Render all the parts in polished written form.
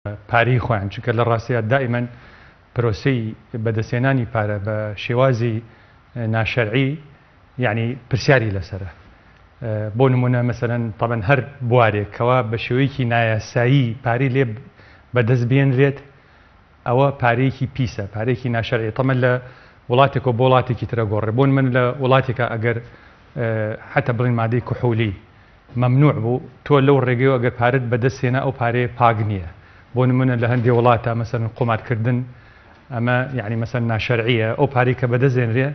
پارەی خۆیان، چونکە لە ڕاستیە دائیمەن پرۆسەی بەدەستێنانی پارە بە شێوازی ناشەرعی یعنی پرسیاری لەسرە. بۆ نمونە مەسەرەن تەبەن هەر بوارێکەوە بە شێوەیەکی نایاسایی پارەی لێ بەدەست بێنرێت، ئەوە پارەیەکی پیسە، پارەیەکی ناشەرعی. تەمەن لە وڵاتێک و بۆ وڵاتێکی ترە گۆڕێ. بۆن من لە وڵاتێکە ئەگەر حتا بڵین مادەی کوحولی مەمنوع بوو، تۆ لەو ڕێگەیەوە ئەگەر پارەت بەدەستێنە ئەو پارەیە پاک نییە. بۆ نمونە لە هەندێک وڵاتە مەسەرەن قۆمارکردن ئەمە یعنی مەسەرەن ناشەرعیە، ئەو پارەی کە بەدەستێنرێ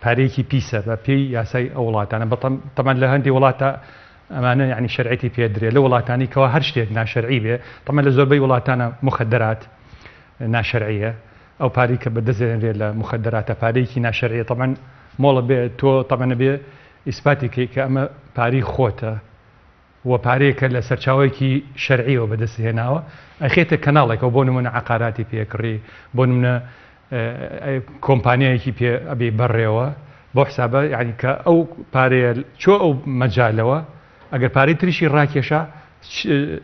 پارەیەکی پیسە بە پێی یاسای ئەو وڵاتانە. تەمەن لە هەندێک وڵاتە ئەمانە یعنی شەرعەتی پێدرێت. لە وڵاتانی کەوا هەر شتێک ناشەرعی بێ، تەمەن لە زۆربەی وڵاتانە مخدرات ناشەرعیە، ئەو پارەی کە بەدەستێنرێت لە مخدراتە پارەیەکی ناشەرعیە. تەمەن مۆڵە بێ تۆ تەمەنە بێ ئیسپاتێکی کە ئەمە پارەی خۆتە و پارەیەکە لە سەرچاوەیەکی شەرعیەوە بەدەستهێناوە، ئەخێتە کەناڵێکەوە بۆ نمونە عقاراتی پێکڕی، بۆ نمونە کۆمپانیایەکی پێ ئەبێ بەڕێەوە بۆ حسابە یعنی کە ئەو پارەیە چۆ ئەو مەجالەوە ئەگەر پارەی تریشی ڕاکێشە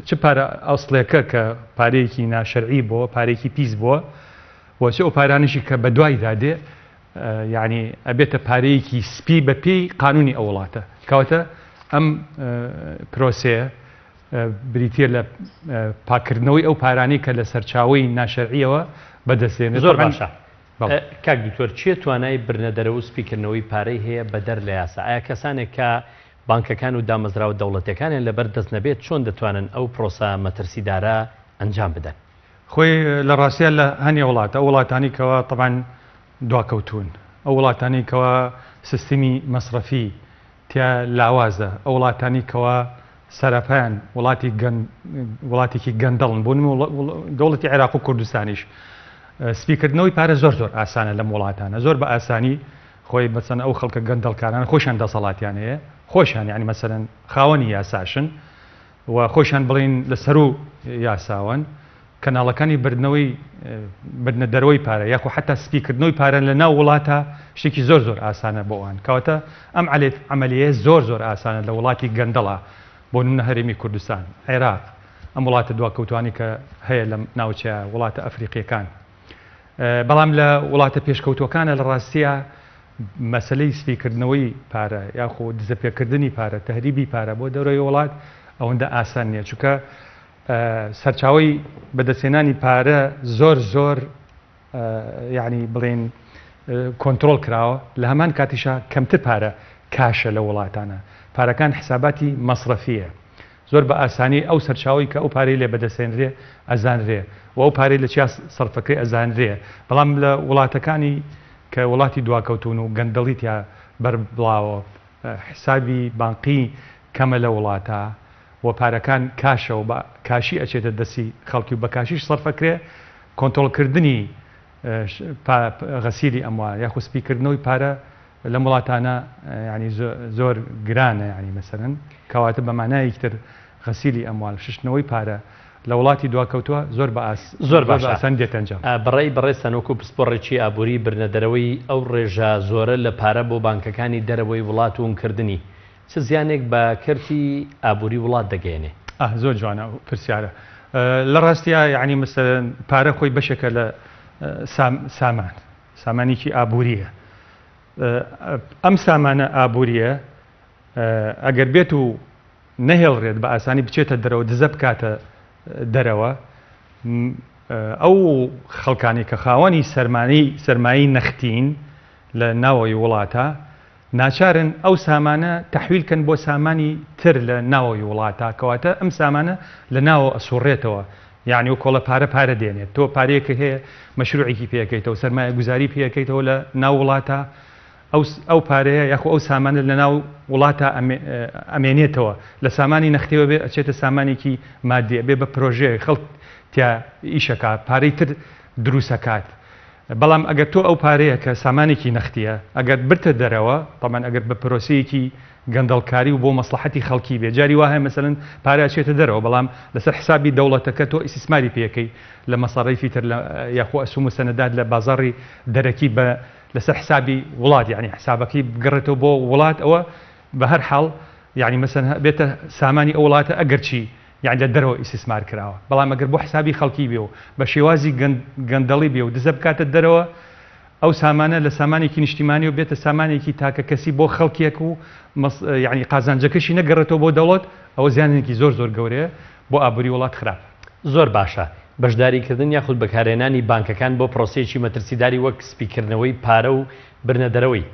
چ پارە ئەوسڵێکە کە پارەیەکی ناشەرعی بووە، پارێکی پیس بووە، وەچ ئەو پارانشی کە بە دوای دادێ یعنی ئەبێتە پارەیەکی سپی بە پێی قانونی ئەو وڵاتە. کەواتە ئەم پرۆسەیە بریتە لە پاکردنەوەی ئەو پارانەی کە لە سەرچاوەی ناشەرعیەوە بەدەستێنێت. زۆر باشە. کاک دکتۆر چیە توانای بردنەدەرە و سپیکردنەوەی پارەی هەیە بەدەر لە یاسا؟ ئایا کەسانێک کە بانکەکان و دامەزراوە دەوڵەتەکانیان لەبەر دەست نەبێت چۆن دەتوانن ئەو پرۆسە مەترسیدارە ئەنجام بدەن؟ خۆی لە ڕاستیە لە هەنێ وڵاتە، ئەو وڵاتانی کەەوە تەبان دواکەوتون، ئەو وڵاتانی کەەوە سیستمی مەصرفی تیا لاوازە، ئەو وڵاتانی کەەوە سەرەپیان وڵاتێکی گەندەڵن. بۆ دەوڵەتی عێراق و کوردستانیش سپیکردنەوەی پارە زۆر ئاسانە لەم وڵاتانە، زۆر بە ئاسانی خۆی بەچەند ئەو خەڵکە گەندەڵکاران خۆشیان دەسەڵاتیان هەیە، خۆشیان یعنی مەسەرەن خاوەنی یاساشن و خۆشیان بڵین لەسەر و یاساون، کەناڵەکانی بردنەدەرەوەی پارە یاخو حتا سپیکردنەوەی پارە لە ناو وڵاتە شتێکی زۆر ئاسانە بۆ ئەوان. کەواتە ئەم عملیە زۆر ئاسانە لە وڵاتی گەندەڵە، بۆ نمونە هەرێمی کوردستان، عێراق، ئەم وڵاتە دواکەوتوانی کە هەیە لە ناوچە وڵاتە ئەفریقیەکان. بەڵام لە وڵاتە پێشکەوتوەکانە لە ڕاستیە مەسلەی سپیکردنەوەی پارە یاخۆ دزەپێکردنی پارە، تەهریبی پارە بۆ دەورەی وڵات ئەوەندە ئاسان نییە، چونکە سەرچاوی بەدەستێنانی پارە زۆر یعنی بڵێن کۆنتترۆل کراوە، لە هەمان کاتیشا کەمتر پارە کاشە لە وڵاتانە، پارەکان حساباتی مەصرفیە، زۆر بە ئاسانی ئەو سەرچاوی کە ئەو پارەی لێ بەدەستێنرێ ئەزانرێ و ئەو پارەی لە چیا سەرفەکەی ئەزانرێ. بەڵام لە وڵاتەکانی کە وڵاتی دواکەوتون و گەندەڵیتیا بەربڵاوە، حسابی بانقی کەمە لە وڵاتە و پارەکان کاشە و بە کاشی ئەچێتە دەستی خەڵکی و بە کاشیش سەرفەکرێ، کۆنتترۆلکردنی غەسیلی ئەموال یاخو سپیکردنەوەی پارە لە وڵاتانە ینی زۆر گرانە، ینی مەسەرەن کەواتە بەمانایەکتر غەسیلی ئەموال ششتنەوەی پارە لە وڵاتی دواکەوتووە زۆر باشان دێتەنجام. بەڕێی سەنۆکو پسپۆڕێکی ئابووری بردنەدەرەوەی ئەو ڕێژە زۆرە لە پارە بۆ بانکەکانی دەرەوەی وڵات و ئونکردنی چ زیانێک بە کەرتی ئابووری وڵات دەگەێنێ؟ زۆر جوانە پرسیارە. لە ڕاستیە یعنی مەسەرەن پارە خۆی بەشێکە لە سامانێکی ئابووریە. ئەم سامانە ئابووریە ئەگەر بێت و نەهێڵڕێت بە ئاسانی بچێتە دەرەوە، دزە بکاتە دەرەوە، ئەو خەڵکانی کە خاوەنی سەرمایی نەختین لە ناوەوەی وڵاتە ناچارن ئەو سامانە تەحویلکەن بۆ سامانی تر لە ناوەوەی وڵاتە، کەواتە ئەم سامانە لە ناوە ئەسوڕێتەوە، یعنی و کۆڵە پارە دێنێت. تۆ پارەیەکە هەیە مەشروعێکی پێەکەیتەوە، سەرمایە گوزاری پێەکەیتەوە لە ناو وڵاتە، ئەو پارەیە یاخۆ ئەو سامانە لە ناو وڵاتە ئەمێنێتەوە، لە سامانی نەختەوە بێ ئەچێتە سامانێکی مادیە، بێ بە پرۆژەیە خەڵک تیا ئیشەکە پارەی تر دروستەکات. بەڵام ئەگەر تۆ ئەو پارەیە کە سامانێکی نەختیە ئەگەر برتە دەرەوە، تەمان ئەگەر بە پرۆسەیەکی گەندەڵکاری و بۆ مەسلحەتی خەڵکی بێ، جاری وایە مەسەرەن پارە ئەچێتە دەرەوە، بەڵام لەسەر حسابی دەوڵەتەکە تۆ ئیسیسماری پێەکەی لە مەسەڕەیفی تر یاخۆ ئەسوم و سەنەدات لە بازاڕی دەرەکی لەسەر حسابی وڵات، یعنی حسابەکەی بگەڕێتەوە بۆ وڵات، ئەوە بە هەر حاڵ یعنی مەسەن بێتە سامانی ئەو وڵاتە ئەگەرچی یعنی لە دەرەوە ئیسیسمار کراوە بەڵام ئەگەر بۆ حسابی خەڵکی بێ و بە شێوازی گەندەڵی بێ و دزە بکاتە دەرەوە ئەو سامانە لە سامانێکی نیشتیمانی و بێتە سامانێکی تاکە کەسی بۆ خەڵکیەک و یعنی قازانجەکەشی نەگەڕێتەوە بۆ دەوڵەت ئەوە زیانێکی زۆر گەورەیە بۆ ئابووری وڵات خراپ. زۆر باشە بەشداریکردن یاخود بەکارهێنانی بانکەکان بۆ پرۆسەیەکی مەترسیداری وەک سپیکردنەوەی پارە و برنەدەرەوەی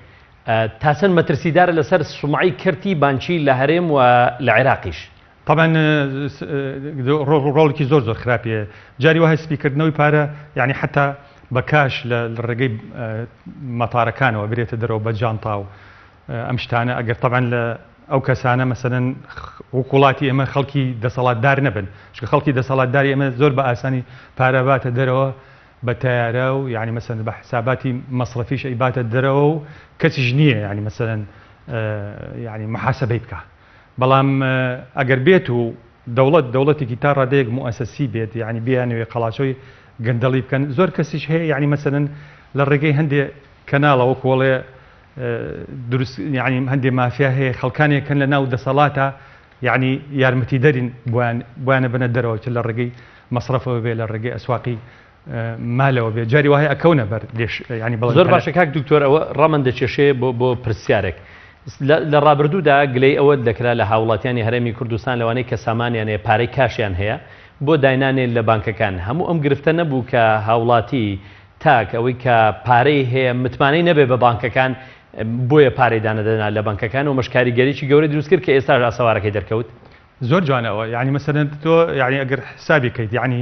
تاسن مەترسیدارە لەسەر سومعی کردی بانکی لە هەرێم و لە عێراقیش. طبعا ڕۆڵێکی زۆر خراپیە جاری وایە سپیکردنەوەی پارە یعنی حتا بەکاش لە ڕێگەی مەتارەکانەوە برێتە دەرەوە بە جانتا و ئەم شتانە ئەگەر طبعا لە ئەو کەسانە مەسەرەن وڵاتی ئێمە خەڵکی دەسەڵاتدار نەبن چکە خەڵکی دەسەڵاتداری ئێمە زۆر بە ئاسانی پارەباتە دەرەوە بە تیارە و یعنی مەسەرەن بە حساباتی مەصرفیش ئەیباتە دەرەوە و کەسیش نییە یعنی مەسەرەن یعنی محاسبەی بکە بەڵام ئەگەر بێت و دەوڵەتێکی تا ڕادەیەک مؤسسی بێت یعنی بیانوێ قەڵاچۆی گەندەڵی بکەن زۆر کەسیش هەیە یعنی مەسەرەن لە ڕێگەی هەندێک کەناڵەوە کۆڵێ دروست یعنی هەندێک مافیا هەیە خەڵکانێکن لە ناو دەسەڵاتە یعنی یارمەتی دەرین بۆیانە بنە دەرەوە لە ڕێگەی مەصرفەوە بێ لە ڕێگەی ئەسواقی مالەوە بێ جاری وایە ئەکەونە بەر لێش ینی زۆر باشە کاک دکتۆر ئەوە ڕەمەند دەچێشێ بۆ پرسیارێک لە ڕابردوودا گلەی ئەوە دەکرا لە هاوڵاتیانی هەرێمی کوردستان لەوانەیە کە سامانیان هەیە پارەی کاشیان هەیە بۆ داینانێن لە بانکەکان هەموو ئەم گرفتە نەبوو کە هاوڵاتی تاک ئەوەی کە پارەی هەیە متمانەی نەبێ بە بانکەکان بۆیە پارەی دانەدەنا لە بانکەکان و مەشکاریگەریی گەورەی دروست کرد کە ئێستا ئاسەوارەکەی دەرکەوت زۆر جوانەوە یعنی مەسەرەن تۆ یعنی ئەگەر حسابی کەیت یعنی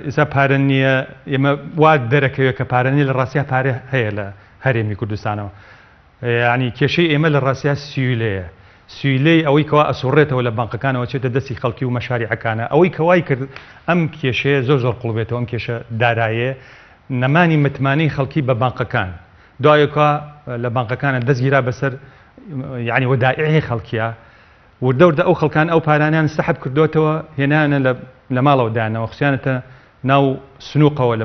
ئێستا پارە نییە ئێمە وا دەرەکەوێت کە پارەنی لە ڕاستیا پارە هەیە لە هەرێمی کوردستانەوە ینی کێشەی ئێمە لە ڕاستیا سیولەیە سویلەی ئەوەی کەوا ئەسوڕێتەوە لە بانکەکانەوە چێتە دەستی خەڵکی و مەشاریعەکانە ئەوەی کەوای کرد ئەم کێشەیە زۆر قوڵبێتەوە ئەم کێشە دارایە نەمانی متمانەی خەڵکی بە بانکەکان دوایەکە لە بانکەکانە دەستگیرا بەسەر یعنی وەدائعی خەڵکیە وردەوردە ئەو خەڵکان ئەو پارانیان سەحب کردوتەوە هێنانە لە ماڵەوە دانەوە خصیانەتە ناو سنووقەوە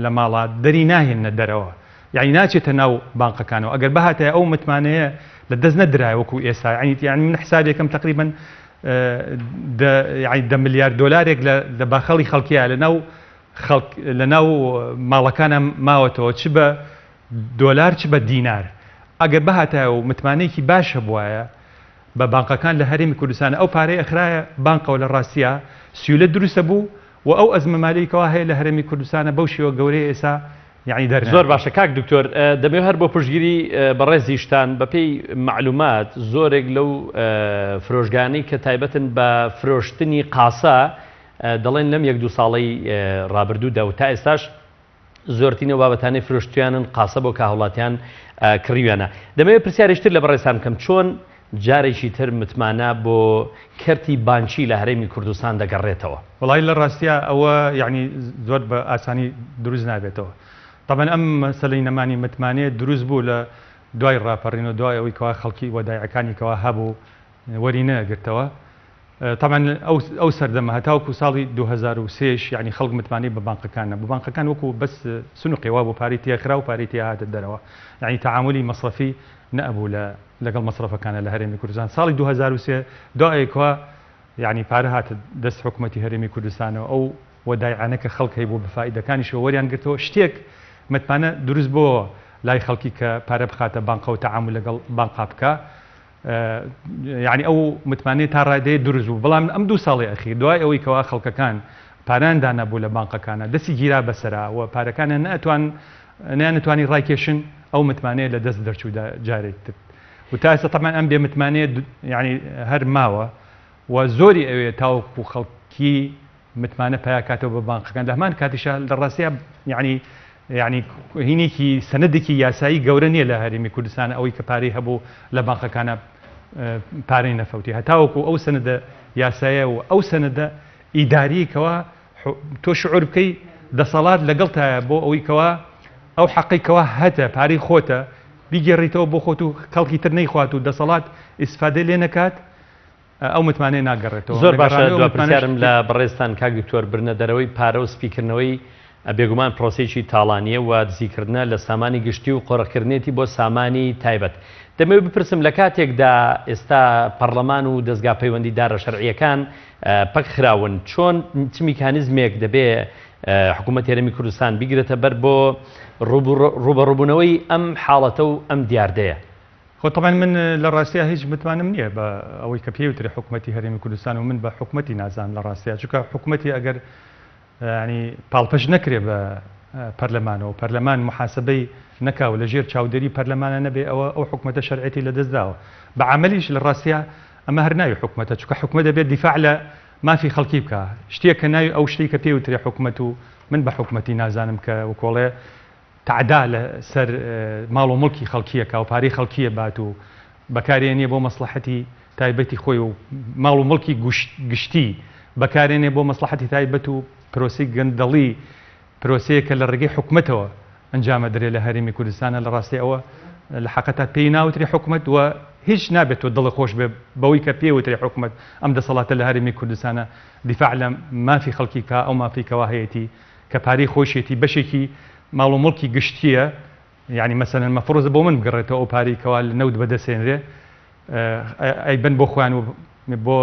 لە ماڵا دەری ناهێنە دەرەوە یعنی ناچێتە ناو بانکەکانەوە ئەگەر بەهاتە ئەو متمانەیە لە دەست نەدرای وەکو ئێستا یعنی من حسابێکم تقریبا $10 ملیار لە باخەڵی خەڵکیە لە ناو ماڵەکانە ماوەتەوە چ بە دۆلار چ بە دینار ئەگەر بەهاتە و متمانەیەکی باشە بواە بە بانکەکان لە هەرێمی کوردستانە ئەو پارەی ئەخرایە بانکەوە لە ڕاستیە سیولە دروستە بوو و ئەو ئەزمە مالیکەوە هەیە لە هەرێمی کوردستانە بەو شێوە گەورەی ئێستا یعنی دەرنێ زۆر باشە کاک دکتۆر دەبێت هەر بۆ پشتگیری بەڕێزی شتان بەپێی معلومات زۆرێک لەو فرۆشگانی کە تایبەتن بە فرۆشتنی قاسە دەڵێن لەم 1-2 ساڵەی ڕابردوودا و تا ئێستاش زۆرترینە بابەتانەی فرۆشتیانن قاسە بۆ کاهوڵاتیان کڕیویانە دەمەوێت پرسیارشتر لە بەڕێزان بکەم چۆن جارێکی تر متمانە بۆ کەرتی بانکی لە هەرێمی کوردستان دەگەڕێتەوە وڵای لە ڕاستیە ئەوە یعنی زۆر بە ئاسانی دروست نابێتەوە طبعا ئەم مەسەلەی نەمانی متمانەیە دروست بوو لە دوای ڕاپەڕین و دوای ئەوەی کەوا خەڵکی وەدایعەکانی کەوا هەبوو وەری نەگرتەوە طبعا ئەو سەردەمە هەتاوەکو ساڵی 2003 یعنی خەڵک متمانەی بە بانکەکانە بە بانکەکان وەکو بەس سنووقیوا بۆ پارەی تێخرا و پارەی تێ هاتە دەرەوە یعنی تعاملی مەصرفی نەبوو لەگەڵ مەصرفەکانە لە هەرێمی کوردستان ساڵی 2003 دوایەکەوە یعنی پارە هاتە دەست حکوومەتی هەرێمی کوردستانەوە ئەو وەدایعانەکە خەڵک هەیە بۆ بەفائیدەکانیشەوە وەریان گرتەوە شتێک متمانە دروست بۆ لای خەڵکی کە پارە بخاتە بانکە و تعامل لەگەڵ بانقا بکە یعنی ئەو متمانەی تا ڕادەیە دروست بوو بەڵام ئەم 2 ساڵی ئەخیر دوای ئەوەی کەوا خەڵکەکان پاران دانەبوو لە بانکەکانە دەستی گیرا بەسەرا و پارەکانە نەتوانی ڕایکێشن ئەو متمانەیە لە دەست دەرچوودا جارێک تر و تا ئێستا طبعا ئەم بێ متمانەیە یعنی هەر ماوە و زۆری ئەوێ تاوەکو خەڵکی متمانە پیاکاتەوە بە بانکەکان لە هەمان کاتیشە لە ڕاستیە یعنی هینێکی سەنەدێکی یاسایی گەورە نییە لە هەرێمی کوردستان ئەوەی کە پارەی هەبوو لە بانکەکانە پارەی نەفەوتی هەتاوەکو ئەو سەنەدە یاسایە و ئەو سەنەدە ئیداریکەوە تۆ شعور بکەی دەسەڵات لەگەڵتایە بۆ ئەوەی کەوا ئەو حەقیکەوە هەتە پارەی خۆتە بیگەڕیتەوە بۆ خۆت و خەڵکی تر نەیخوات و دەسەڵات ئیسفادە لێ نەکات ئەو متمانەی ناگەڕێتەوە زۆر باشە دوپرسیارم لە بەڕێستان کاک دکتۆر برنەدەرەوەی پارە و سپیکردنەوەی بێگومان پرۆسێکی تاڵانیە و دزیکردنە لە سامانی گشتی و قۆڕەکردنێتی بۆ سامانی تایبەت. دەمەوێت بپرسم لە کاتێکدا ئێستا پەرلەمان و دەستگا پەیوەندیدارە شەرعیەکان پەک خراون، چۆن چ میکانیزمێک دەبێ حکوومەت هێرەمی کوردستان بیگرێتە بەر بۆ ڕوبەڕووبوونەوەی ئەم حاڵەتە و ئەم دیاردەیە؟ خۆ طبعا من لە ڕاستیە هیچ متمانم نییە بە ئەوەی کە پێوتری حکوومەتی هەرێمی کوردستان و من بە حکوومەتی نازانم لە ڕاستیە، چونکە حکوومەتی ئەگەر ینی پاڵپەش نەکرێ بە پەرلەمانەوە، پەرلەمان محاسبەی نەکاو لە ژێر چاودێری پەرلەمانە نەبێ ئەو حکوومەتە شەرعەتی لەدەستداوە. بە عملیش لە ڕاستیە ئەمە هەر ناوی حکوومەتە، چونکە حکوومەت دەبێت دیفاع لە مافی خەڵکی بکە، شتێک کە ناوی ئەو شتێک کە پێوتری حکوومەت و من بە حکوومەتی نازانم کە وکۆڵێ تعدا لەسەر ماڵ و مڵکی خەڵکیەکە و پارەی خەڵکیە بات و بەکارێنێ بۆ مەسلحەتی تایبەتی خۆی و ماڵ و مڵکی گشتی بەکارێنێ بۆ مەسلحەتی تایبەت و پرۆسی گەندەڵی پرۆسەیەکە لە ڕێگەی حکوومەتەوە ئەنجامە درێ لە هەرێمی کوردستانە لە ڕاستی ئەوە لە حقیقەت پێی ناوتری حکوومەت و هیچ نابێت دڵی خۆش بێ بەوەی کە پێوتری حکوومەت ئەم دەسەڵاتە لە هەرێمی کوردستانە دیفاع لە مافی خەڵکی کا ئەو مافی کەوا هەیەی کە پارەی خۆشیەتی بەشێکی ماڵ و مڵکی گشتیە، یعنی مەسەلەن مەفرۆزە بۆ من بگەڕێتەوە ئەو پارەی کەوا لە نەوت بەدەسێنرێ ئەی بن بۆ خۆیان و بۆ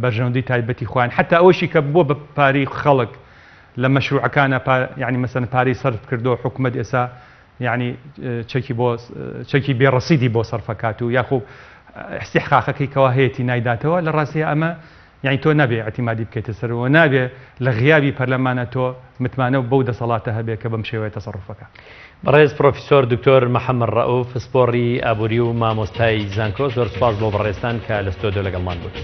بەرژەوەندی تایبەتی خۆیان، حتا ئەوەشی کە بۆ بە پارەی خەڵک لە مەشروعەکانە یعنی مەسەلەن پارەی سەرف کردەوە حکوومەت ئێستا یعنی چەکی بێڕەسیدی بۆ سەرفەکات و یاخۆ استحقاقەکەی کەوا هەیەی نایداتەوە لە ڕاستی ئەمە یعنی تۆ نابێ اعتیمادی بکەیتە سەرەوە، نابێ لە غیابی پەرلەمانە تۆ متمانە بەو دەسەڵاتە هەبێ کە بەم شێوەیە تەسەڕوفەکە. بەڕێز پرۆفیسۆر دکتۆر محەممەد ڕەئوف سپۆڕی ئابووری و مامۆستای زانکۆ، زۆر سپاس بۆ بەڕێستان کە لە ستۆدیۆ لەگەڵمان بوون.